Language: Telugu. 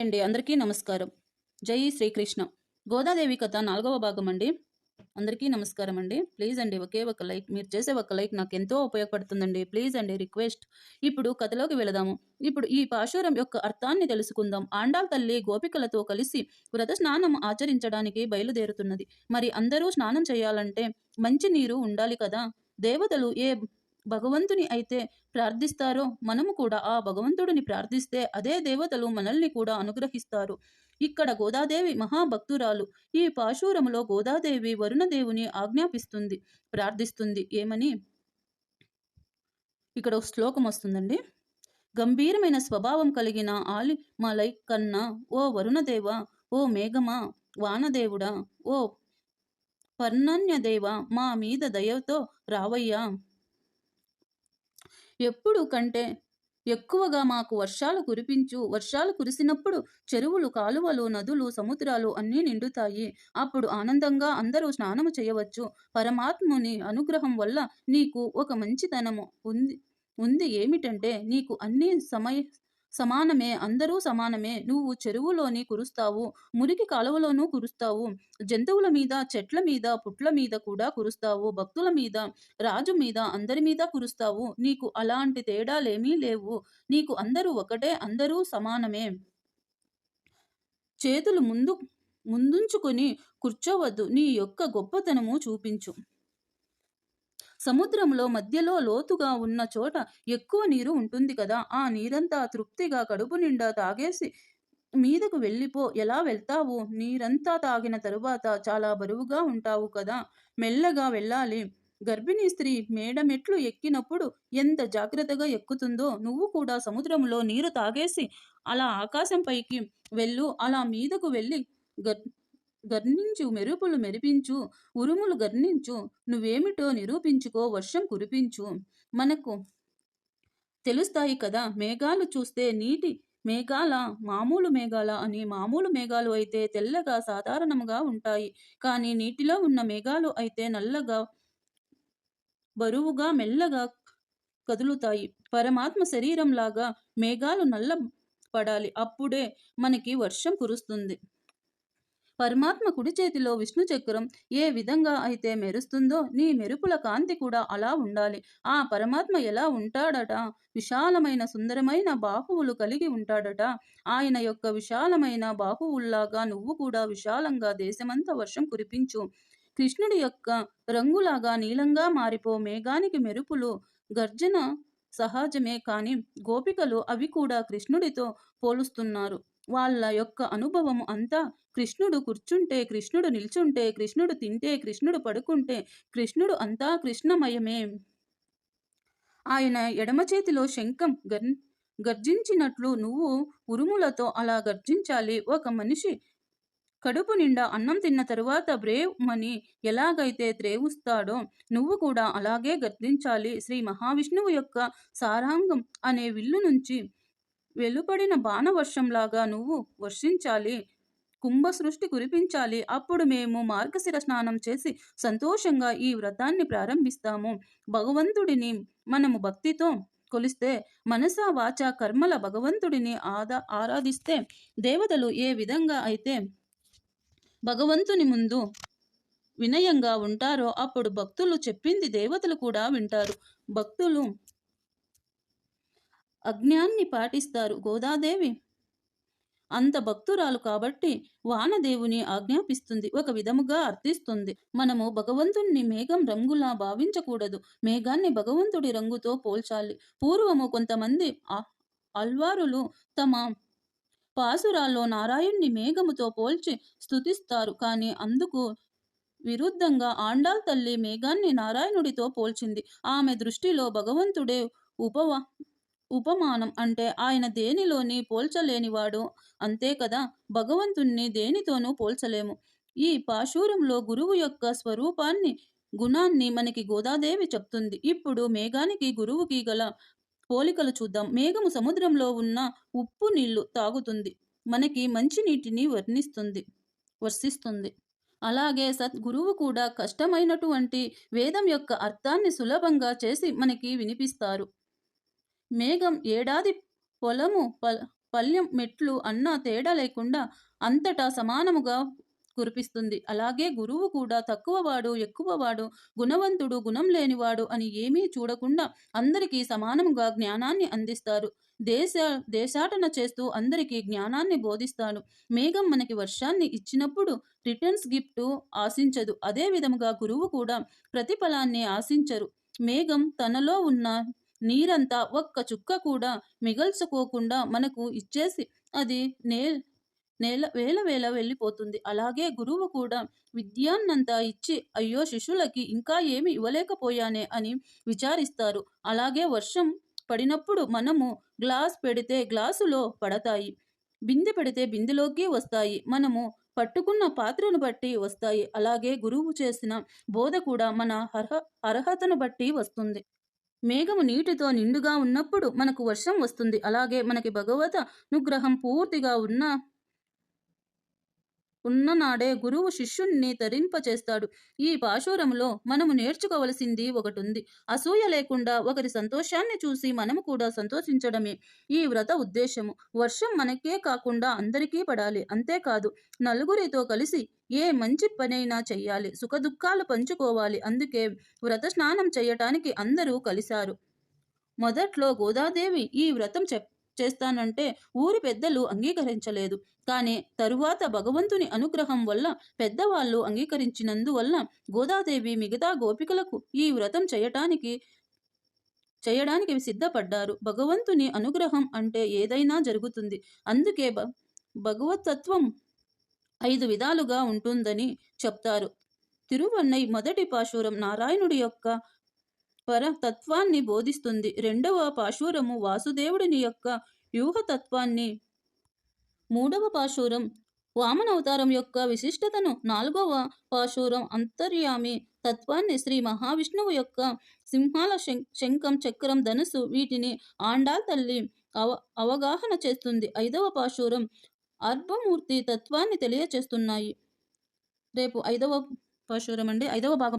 అండి అందరికీ నమస్కారం. జై శ్రీకృష్ణ. గోదాదేవి కథ 4వ భాగం అండి. అందరికీ నమస్కారం అండి. ప్లీజ్ అండి ఒకే ఒక లైక్, మీరు చేసే ఒక లైక్ నాకు ఎంతో ఉపయోగపడుతుందండి. ప్లీజ్ అండి రిక్వెస్ట్. ఇప్పుడు కథలోకి వెళదాము. ఇప్పుడు ఈ పాశురం యొక్క అర్థాన్ని తెలుసుకుందాం. ఆండాల్ తల్లి గోపికలతో కలిసి వ్రత స్నానం ఆచరించడానికి బయలుదేరుతున్నది. మరి అందరూ స్నానం చేయాలంటే మంచి నీరు ఉండాలి కదా. దేవతలు ఏ భగవంతుని అయితే ప్రార్థిస్తారో మనము కూడా ఆ భగవంతుడిని ప్రార్థిస్తే అదే దేవతలు మనల్ని కూడా అనుగ్రహిస్తారు. ఇక్కడ గోదాదేవి మహాభక్తురాలు. ఈ పాశురములో గోదాదేవి వరుణదేవుని ఆజ్ఞాపిస్తుంది, ప్రార్థిస్తుంది. ఏమని ఇక్కడ ఒక శ్లోకం వస్తుందండి. గంభీరమైన స్వభావం కలిగిన ఆలిమలై కన్నా ఓ వరుణదేవ, ఓ మేఘమా, వానదేవుడా, ఓ పర్ణన్యదేవ, మా మీద దయతో రావయ్యా. ఎప్పుడు కంటే ఎక్కువగా మాకు వర్షాలు కురిపించు. వర్షాలు కురిసినప్పుడు చెరువులు, కాలువలు, నదులు, సముద్రాలు అన్నీ నిండుతాయి. అప్పుడు ఆనందంగా అందరూ స్నానము చేయవచ్చు. పరమాత్ముని అనుగ్రహం వల్ల నీకు ఒక మంచితనము ఉంది ఉంది ఏమిటంటే నీకు అన్ని సమానమే, అందరూ సమానమే. నువ్వు చెరువులోని కురుస్తావు, మురికి కాలువలోనూ కురుస్తావు, జంతువుల మీద, చెట్ల మీద, పుట్ల మీద కూడా కురుస్తావు, భక్తుల మీద, రాజు మీద, అందరి మీద కురుస్తావు. నీకు అలాంటి తేడాలేమీ లేవు. నీకు అందరూ ఒకటే, అందరూ సమానమే. చేతులు ముందుంచుకొని కూర్చోవద్దు. నీ యొక్క గొప్పతనము చూపించు. సముద్రంలో మధ్యలో లోతుగా ఉన్న చోట ఎక్కువ నీరు ఉంటుంది కదా. ఆ నీరంతా తృప్తిగా కడుపు నిండా తాగేసి మీదకు వెళ్ళిపో. ఎలా వెళ్తావు? నీరంతా తాగిన తరువాత చాలా బరువుగా ఉంటావు కదా. మెల్లగా వెళ్ళాలి. గర్భిణీ స్త్రీ మేడమెట్లు ఎక్కినప్పుడు ఎంత జాగ్రత్తగా ఎక్కుతుందో నువ్వు కూడా సముద్రంలో నీరు తాగేసి అలా ఆకాశం పైకి వెళ్ళు. అలా మీదకు వెళ్ళి గర్నించు, మెరుపులు మెరిపించు, ఉరుములు గర్నించు, నువ్వేమిటో నిరూపించుకో, వర్షం కురిపించు. మనకు తెలుస్తాయి కదా. మేఘాలు చూస్తే నీటి మేఘాల, మామూలు మేఘాల అని. మామూలు మేఘాలు అయితే తెల్లగా సాధారణంగా ఉంటాయి. కానీ నీటిలో ఉన్న మేఘాలు అయితే నల్లగా, బరువుగా, మెల్లగా కదులుతాయి. పరమాత్మ శరీరంలాగా మేఘాలు నల్ల పడాలి. అప్పుడే మనకి వర్షం కురుస్తుంది. పరమాత్మ కుడి చేతిలో విష్ణు చక్రం ఏ విధంగా అయితే మెరుస్తుందో నీ మెరుపుల కాంతి కూడా అలా ఉండాలి. ఆ పరమాత్మ ఎలా ఉంటాడట? విశాలమైన సుందరమైన బాహువులు కలిగి ఉంటాడట. ఆయన యొక్క విశాలమైన బాహువుల్లాగా నువ్వు కూడా విశాలంగా దేశమంతా వర్షం కురిపించు. కృష్ణుడి యొక్క రంగులాగా నీలంగా మారిపో. మేఘానికి మెరుపులు గర్జన సహజమే, కానీ గోపికలు అవి కూడా కృష్ణుడితో పోలుస్తున్నారు. వాళ్ళ యొక్క అనుభవం అంతా కృష్ణుడు కూర్చుంటే, కృష్ణుడు నిల్చుంటే, కృష్ణుడు తింటే, కృష్ణుడు పడుకుంటే, కృష్ణుడు అంతా కృష్ణమయమే. ఆయన ఎడమ చేతిలో శంఖం గర్జించినట్లు నువ్వు ఉరుములతో అలా గర్జించాలి. ఒక మనిషి కడుపు నిండా అన్నం తిన్న తరువాత బ్రేవ్మని ఎలాగైతే త్రేవుస్తాడో నువ్వు కూడా అలాగే గర్జించాలి. శ్రీ మహావిష్ణువు యొక్క సారాంగం అనే విల్లు నుంచి వెలుపడిన బాణవర్షంలాగా నువ్వు వర్షించాలి. కుంభ సృష్టి కురిపించాలి. అప్పుడు మేము మార్గశిర స్నానం చేసి సంతోషంగా ఈ వ్రతాన్ని ప్రారంభిస్తాము. భగవంతుడిని మనము భక్తితో కొలిస్తే, మనస వాచ కర్మల భగవంతుడిని ఆరాధిస్తే దేవతలు ఏ విధంగా అయితే భగవంతుని ముందు వినయంగా ఉంటారో అప్పుడు భక్తులు చెప్పింది దేవతలు కూడా వింటారు. భక్తులు అజ్ఞాన్ని పాటిస్తారు. గోదాదేవి అంత భక్తురాలు కాబట్టి వానదేవుని ఆజ్ఞాపిస్తుంది, ఒక విధముగా అర్థిస్తుంది. మనము భగవంతుణ్ణి మేఘం రంగులా భావించకూడదు. మేఘాన్ని భగవంతుడి రంగుతో పోల్చాలి. పూర్వము కొంతమంది అల్వారులు తమ పాసురాల్లో నారాయణ్ణి మేఘముతో పోల్చి స్తుతిస్తారు. కానీ అందుకు విరుద్ధంగా ఆండాల్ తల్లి మేఘాన్ని నారాయణుడితో పోల్చింది. ఆమె దృష్టిలో భగవంతుడే ఉపమానం. అంటే ఆయన దేనిలోని పోల్చలేనివాడు, అంతే కదా. భగవంతుణ్ణి దేనితోనూ పోల్చలేము. ఈ పాశురంలో గురువు యొక్క స్వరూపాన్ని, గుణాన్ని మనకి గోదాదేవి చెప్తుంది. ఇప్పుడు మేఘానికి గురువుకి గల పోలికలు చూద్దాం. మేఘము సముద్రంలో ఉన్న ఉప్పు నీళ్లు తాగుతుంది, మనకి మంచి నీటిని వర్షిస్తుంది. అలాగే సద్గురువు కూడా కష్టమైనటువంటి వేదం యొక్క అర్థాన్ని సులభంగా చేసి మనకి వినిపిస్తారు. మేఘం ఏడాది పొలము పళ్ళెం, మెట్లు అన్న తేడా లేకుండా అంతటా సమానముగా కురిపిస్తుంది. అలాగే గురువు కూడా తక్కువవాడు, ఎక్కువవాడు, గుణవంతుడు, గుణం లేనివాడు అని ఏమీ చూడకుండా అందరికీ సమానముగా జ్ఞానాన్ని అందిస్తారు. దేశ దేశాటన చేస్తూ అందరికీ జ్ఞానాన్ని బోధిస్తాడు. మేఘం మనకి వర్షాన్ని ఇచ్చినప్పుడు రిటర్న్స్ గిఫ్ట్ ఆశించదు. అదే విధముగా గురువు కూడా ప్రతిఫలాన్ని ఆశించరు. మేఘం తనలో ఉన్న నీరంతా ఒక్క చుక్క కూడా మిగల్చుకోకుండా మనకు ఇచ్చేసి అది నే నేల వేల వేల వెళ్ళిపోతుంది. అలాగే గురువు కూడా విద్యాన్నంతా ఇచ్చి అయ్యో శిష్యులకి ఇంకా ఏమి ఇవ్వలేకపోయానే అని విచారిస్తారు. అలాగే వర్షం పడినప్పుడు మనము గ్లాస్ పెడితే గ్లాసులో పడతాయి, బిందె పెడితే బిందెలోకి వస్తాయి, మనము పట్టుకున్న పాత్రను బట్టి వస్తాయి. అలాగే గురువు చేసిన బోధ కూడా మన అర్హతను బట్టి వస్తుంది. మేఘము నీటితో నిండుగా ఉన్నప్పుడు మనకు వర్షం వస్తుంది. అలాగే మనకి భగవత అనుగ్రహం పూర్తిగా ఉన్ననాడే గురువు శిష్యుణ్ణి తరింపచేస్తాడు. ఈ పాశురంలో మనము నేర్చుకోవలసింది ఒకటుంది. అసూయ లేకుండా ఒకరి సంతోషాన్ని చూసి మనము కూడా సంతోషించడమే ఈ వ్రత ఉద్దేశము. వర్షం మనకే కాకుండా అందరికీ పడాలి. అంతేకాదు నలుగురితో కలిసి ఏ మంచి పనైనా చెయ్యాలి. సుఖదుఖాలు పంచుకోవాలి. అందుకే వ్రత స్నానం చేయటానికి అందరూ కలిశారు. మొదట్లో గోదాదేవి ఈ వ్రతం చేస్తానంటే ఊరి పెద్దలు అంగీకరించలేదు. కానీ తరువాత భగవంతుని అనుగ్రహం వల్ల పెద్దవాళ్ళు అంగీకరించినందువల్ల గోదాదేవి మిగతా గోపికలకు ఈ వ్రతం చేయడానికి సిద్ధపడ్డారు. భగవంతుని అనుగ్రహం అంటే ఏదైనా జరుగుతుంది. అందుకే భగవతత్వం 5 విధాలుగా ఉంటుందని చెప్తారు. తిరువన్నై మొదటి పాశురం నారాయణుడి యొక్క పరతత్వాన్ని బోధిస్తుంది. రెండవ పాశురము వాసుదేవుడిని యొక్క వ్యూహతత్వాన్ని, మూడవ పాశురం వామనవతారం యొక్క విశిష్టతను, నాలుగవ పాశురం అంతర్యామి తత్వాన్ని, శ్రీ మహావిష్ణువు యొక్క సింహాల శంఖం, చక్రం, ధనుసు వీటిని ఆండాల్ తల్లి అవగాహన చేస్తుంది. ఐదవ పాశురం అర్ధమూర్తి తత్వాన్ని తెలియచేస్తున్నాయి. రేపు 5వ పాశురం అండి, 5వ భాగం.